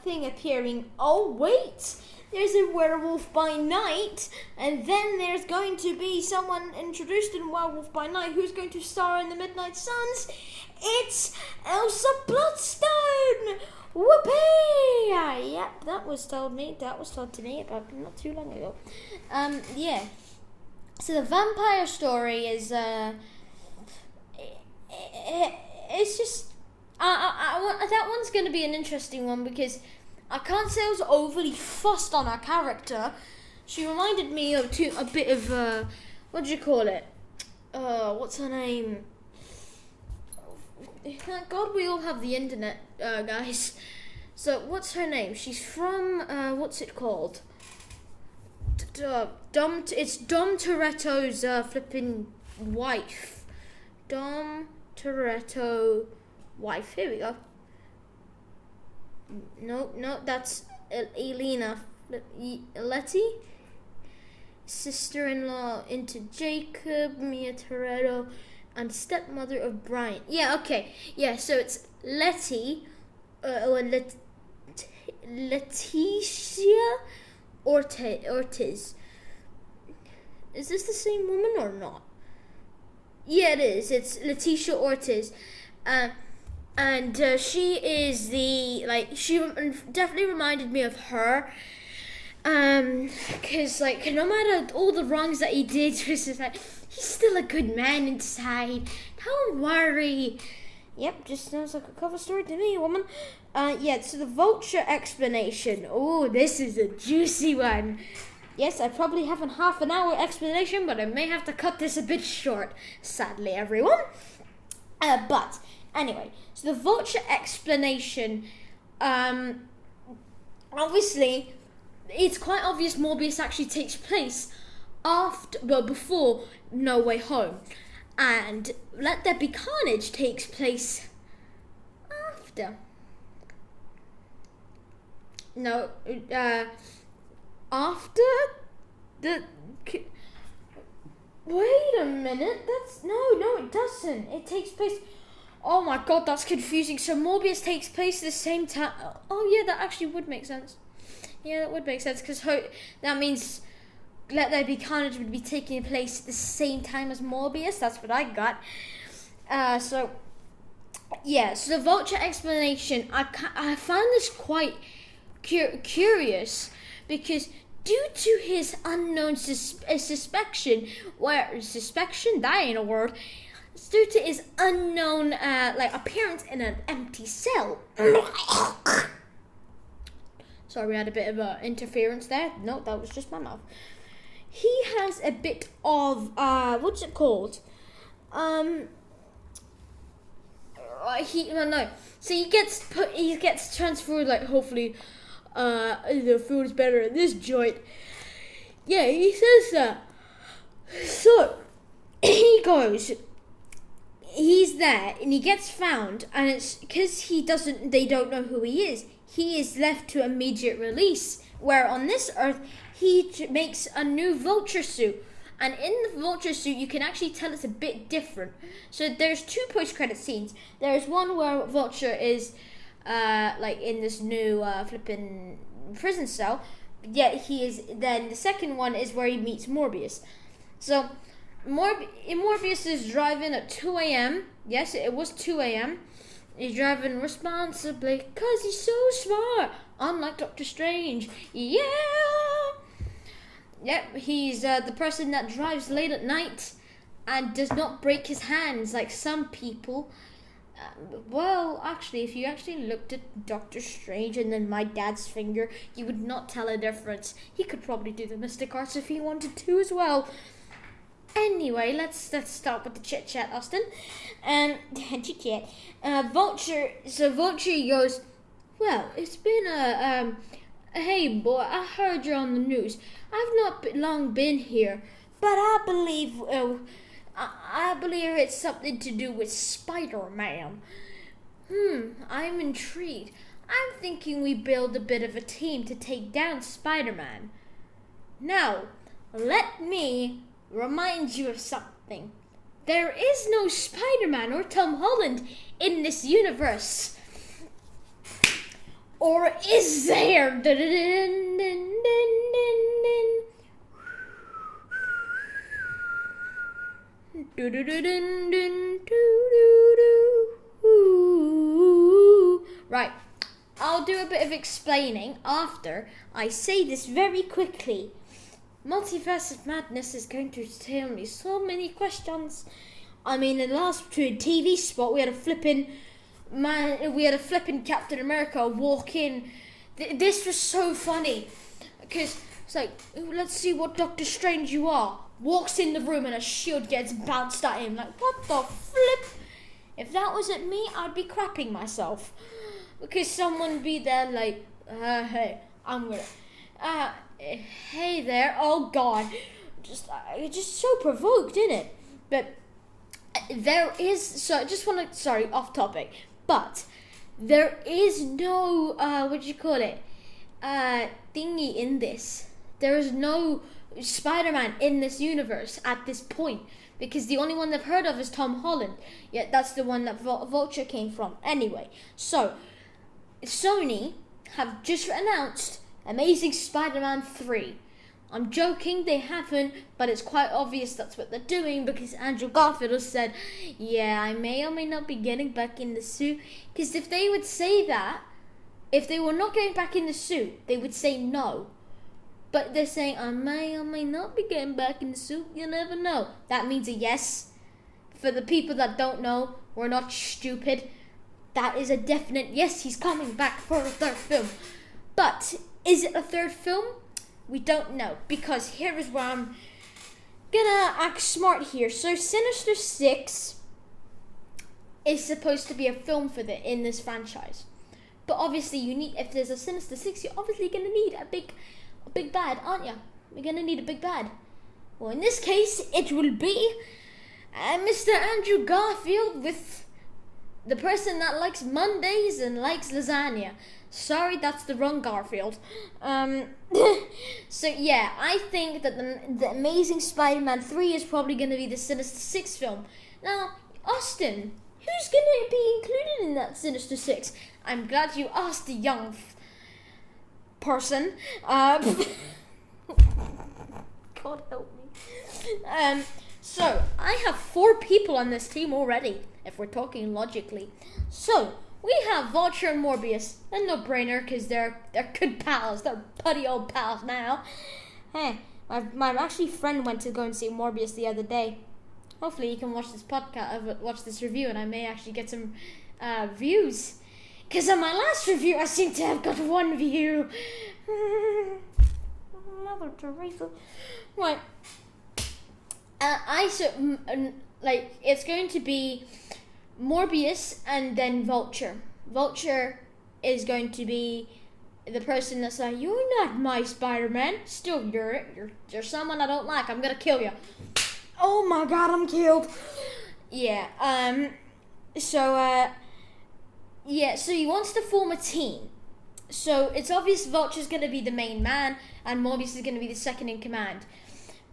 thing appearing. Oh wait, there's a Werewolf by Night, and then there's going to be someone introduced in Werewolf by Night who's going to star in the Midnight Suns. It's Elsa Bloodstone! Whoopee! Yep, that was told to me about not too long ago. Yeah. So the vampire story is it's just that one's going to be an interesting one, because I can't say I was overly fussed on her character. She reminded me of a bit of what do you call it? What's her name? Thank God we all have the internet, guys. So what's her name? She's from what's it called? It's Dom Toretto's flipping wife. Dom Toretto wife. Here we go. No, that's Elena Letty. Sister-in-law into Jacob, Mia Toretto, and stepmother of Brian. Yeah, okay. Yeah, so it's Letty, Leticia Ortiz. Is this the same woman or not? Yeah, it is. It's Leticia Ortiz. And she is she definitely reminded me of her. Cause no matter all the wrongs that he did, it's just like, he's still a good man inside. Don't worry. Yep, just sounds like a cover story to me, woman. Yeah, so the vulture explanation. Oh, this is a juicy one. Yes, I probably have a half an hour explanation, but I may have to cut this a bit short, sadly, everyone. But anyway, so the vulture explanation, obviously, it's quite obvious Morbius actually takes place before No Way Home, and Let There Be Carnage takes place after. No, after the. Wait a minute. No, it doesn't. It takes place. Oh my God, that's confusing. So Morbius takes place at the same time. Oh yeah, that actually would make sense. Yeah, that would make sense, because that means Let There Be Carnage would be taking place at the same time as Morbius. That's what I got. So the vulture explanation, I found this quite curious, because due to his unknown suspicion, that ain't a word, due to his unknown appearance in an empty cell. Sorry, we had a bit of interference there. No, that was just my mouth. He has a bit of what's it called? So he gets transferred, hopefully the food is better in this joint. Yeah, he says that. So he goes, he's there and he gets found, and it's because they don't know who he is. He is left to immediate release, where on this earth he makes a new vulture suit, and in the vulture suit you can actually tell it's a bit different. So there's 2 post-credit scenes. There's one where Vulture is in this new flipping prison cell. Yet he is. Then the second one is where he meets Morbius. So Morbius is driving at 2 a.m. Yes, it was 2 a.m. He's driving responsibly because he's so smart, unlike Doctor Strange. Yeah. Yep, he's the person that drives late at night and does not break his hands like some people. Well, actually, if you actually looked at Doctor Strange and then my dad's finger, you would not tell a difference. He could probably do the mystic arts if he wanted to as well. Anyway, let's start with the chit chat, Austin. Chit chat. Vulture goes, well, it's been hey boy, I heard you're on the news. I've not long been here, but I believe it's something to do with Spider-Man. I'm intrigued. I'm thinking we build a bit of a team to take down Spider-Man. Now, let me remind you of something. There is no Spider-Man or Tom Holland in this universe. Or is there? Right, I'll do a bit of explaining after I say this very quickly. Multiverse of Madness is going to tell me so many questions. I mean, in the last TV spot, we had a flipping Captain America walk in. This was so funny, because it's like, let's see what Doctor Strange you are. walks in the room and a shield gets bounced at him. Like, what the flip? If that wasn't me, I'd be crapping myself. Because someone would be there like, hey, I'm gonna, hey there, oh God. Just so provoked, isn't it? But there is, so I just want to, sorry, off topic, but there is no, thingy in this. There is no Spider-Man in this universe at this point, because the only one they've heard of is Tom Holland. Yet that's the one that Vulture came from. Anyway, so Sony have just announced Amazing Spider-Man 3. I'm joking, they haven't, but it's quite obvious that's what they're doing, because Andrew Garfield has said, yeah, I may or may not be getting back in the suit. Because if they would say that, if they were not getting back in the suit, they would say no. But they're saying, I may or may not be getting back in the suit, you never know. That means a yes. For the people that don't know, we're not stupid. That is a definite yes, he's coming back for a third film. But, is it a third film? We don't know, because here is where I'm gonna act smart here. So Sinister Six is supposed to be a film for in this franchise, but obviously you need, if there's a Sinister Six, you're obviously gonna need a big bad, aren't you? You're gonna need a big bad. Well, in this case, it will be Mr. Andrew Garfield with the person that likes Mondays and likes lasagna. Sorry, that's the wrong Garfield. So yeah, I think that the Amazing Spider-Man 3 is probably going to be the Sinister Six film. Now, Austin, who's going to be included in that Sinister Six? I'm glad you asked the young person. God help me. So, I have 4 people on this team already, if we're talking logically. So, we have Vulture and Morbius, a no-brainer, because they're good pals. They're putty old pals now. Hey, my actually friend went to go and see Morbius the other day. Hopefully he can watch this podcast, watch this review, and I may actually get some views. Because on my last review, I seem to have got 1 view. Mother Teresa. Right. It's going to be Morbius and then Vulture. Vulture is going to be the person that's like, you're not my Spider-Man. Still, you're someone I don't like. I'm gonna kill you. Oh my God, I'm killed. Yeah. So he wants to form a team. So it's obvious Vulture's gonna be the main man, and Morbius is gonna be the second in command.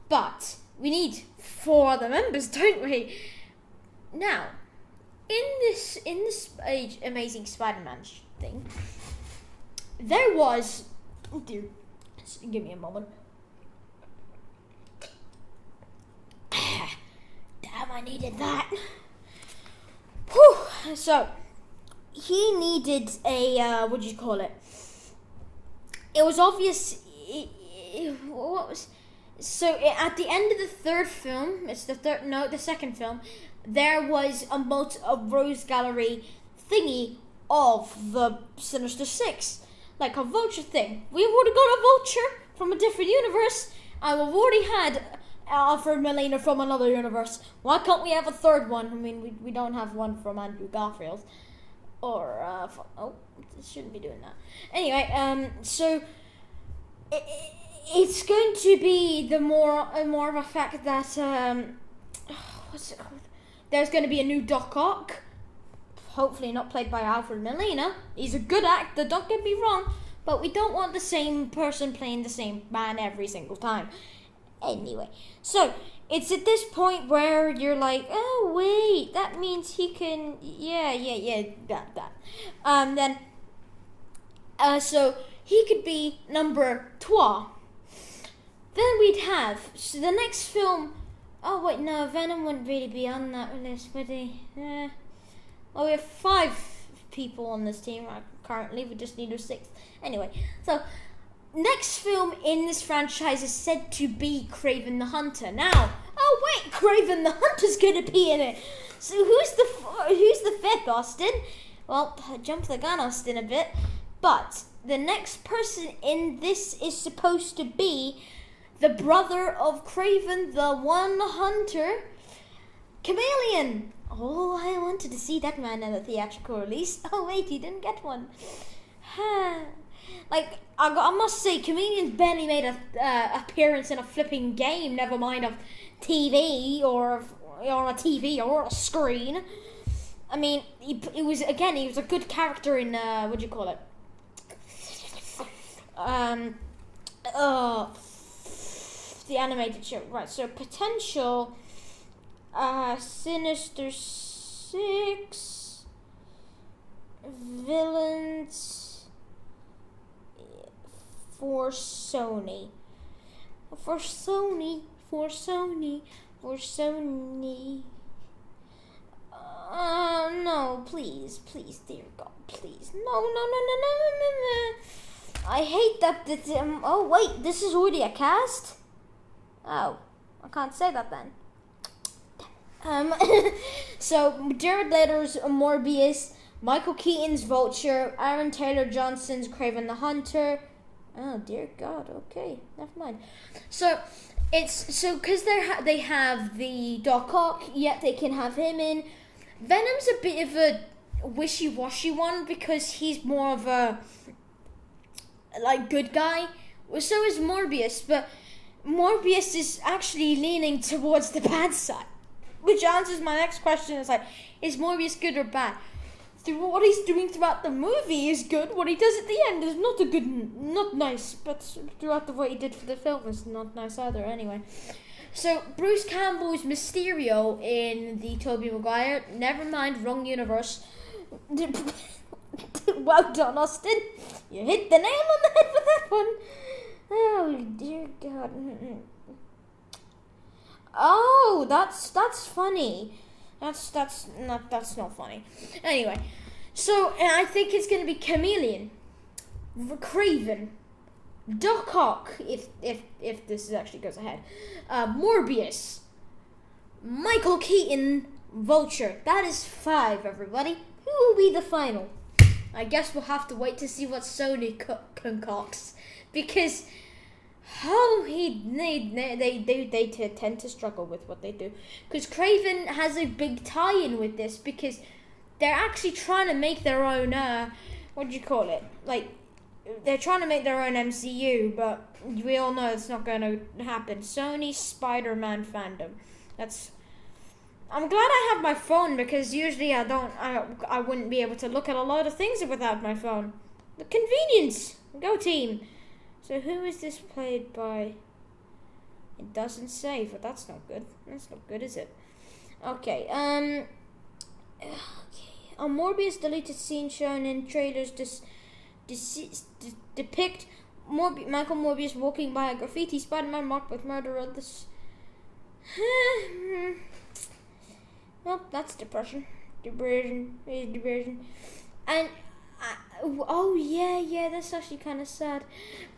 But we need 4 other members, don't we? Now, in this Amazing Spider-Man thing, there was, dude, give me a moment. Damn, I needed that. Whew. So he needed a it was obvious. At the end of the third film, the second film, there was a rose gallery thingy of the Sinister Six, like a Vulture thing. We've already got a Vulture from a different universe, and we've already had Alfred Molina from another universe. Why can't we have a third one? I mean, we don't have one from Andrew Garfield, or shouldn't be doing that. Anyway, so it's going to be more of a fact that what's it called? There's going to be a new Doc Ock, hopefully not played by Alfred Molina. He's a good actor, don't get me wrong, but we don't want the same person playing the same man every single time. Anyway, so it's at this point where you're like, oh wait, that means he can, so he could be number 2. Then we'd have, so the next film, oh wait, no, Venom wouldn't really be on that list, would he? Well, we have 5 people on this team currently, we just need a 6th. Anyway, so next film in this franchise is said to be Kraven the Hunter. Now, oh wait, Kraven the Hunter's gonna be in it. So who's the 5th, Austin? Well, jump the gun, Austin, a bit. But the next person in this is supposed to be the brother of Craven the One Hunter, Chameleon. Oh, I wanted to see that man in a theatrical release. Oh wait, he didn't get one. Like, I must say, Chameleon's barely made a appearance in a flipping game, never mind a TV or on a TV or a screen. I mean, he was a good character in, what do you call it? The animated show. Right, so potential, Sinister Six, villains for Sony. No, please, dear God, please. No. I hate that. Oh, wait, this is already a cast? Oh, I can't say that then. So, Jared Leto's Morbius, Michael Keaton's Vulture, Aaron Taylor Johnson's Craven the Hunter. Oh, dear God, okay, never mind. So, because they have the Doc Ock, yet they can have him in. Venom's a bit of a wishy-washy one because he's more of a, like, good guy. So is Morbius, but Morbius is actually leaning towards the bad side. Which answers my next question, is like, is Morbius good or bad? What he's doing throughout the movie is good. What he does at the end is not nice, but throughout what he did for the film is not nice either anyway. So, Bruce Campbell's Mysterio in the Tobey Maguire, never mind, wrong universe. Well done, Austin. You hit the nail on the head with that one. Oh, dear God. Oh, that's funny. That's not funny. Anyway, so I think it's gonna be Chameleon, Craven, Doc Ock, if this actually goes ahead, Morbius, Michael Keaton, Vulture. That is 5, everybody. Who will be the final? I guess we'll have to wait to see what Sony concocts, because they tend to struggle with what they do. Because Craven has a big tie-in with this, because they're actually trying to make their own, what do you call it? Like, they're trying to make their own MCU, but we all know it's not going to happen. Sony Spider-Man fandom. I'm glad I have my phone, because usually I wouldn't be able to look at a lot of things without my phone. The convenience. Go team. So who is this played by? It doesn't say, but that's not good. That's not good, is it? Okay. A Morbius deleted scene shown in trailers depict Michael Morbius walking by a graffiti Spider-Man marked with murder of this. Well, that's depression. Depression. And oh yeah, that's actually kind of sad.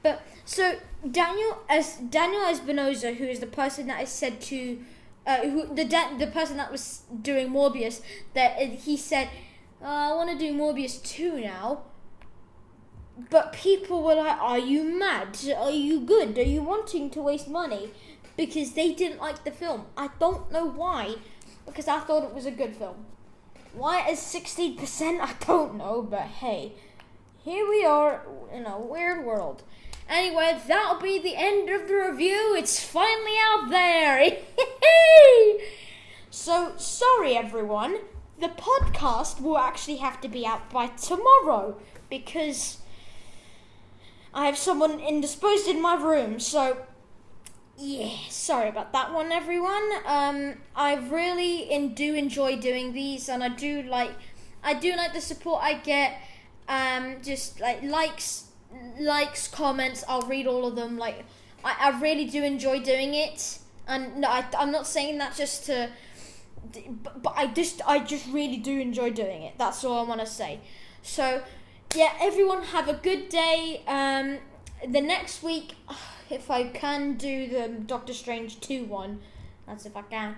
But so Daniel Espinosa, who is the person that I said to, the person that was doing Morbius, that he said, I want to do Morbius 2 now. But people were like, are you mad? Are you good? Are you wanting to waste money? Because they didn't like the film. I don't know why, because I thought it was a good film. Why is 16%? I don't know, but hey, here we are in a weird world. Anyway, that'll be the end of the review. It's finally out there. So, sorry everyone. The podcast will actually have to be out by tomorrow, because I have someone indisposed in my room. So, yeah, sorry about that one, everyone. I really do enjoy doing these, and I do like the support I get. Just like likes, comments. I'll read all of them. Like, I really do enjoy doing it, and no, I'm not saying that just to, but I just really do enjoy doing it. That's all I want to say. So, yeah, everyone have a good day. The next week, if I can do the Doctor Strange 2 one, that's if I can.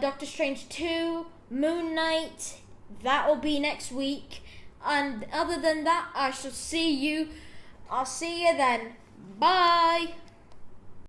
Doctor Strange 2, Moon Knight, that will be next week. And other than that, I'll see you then. Bye!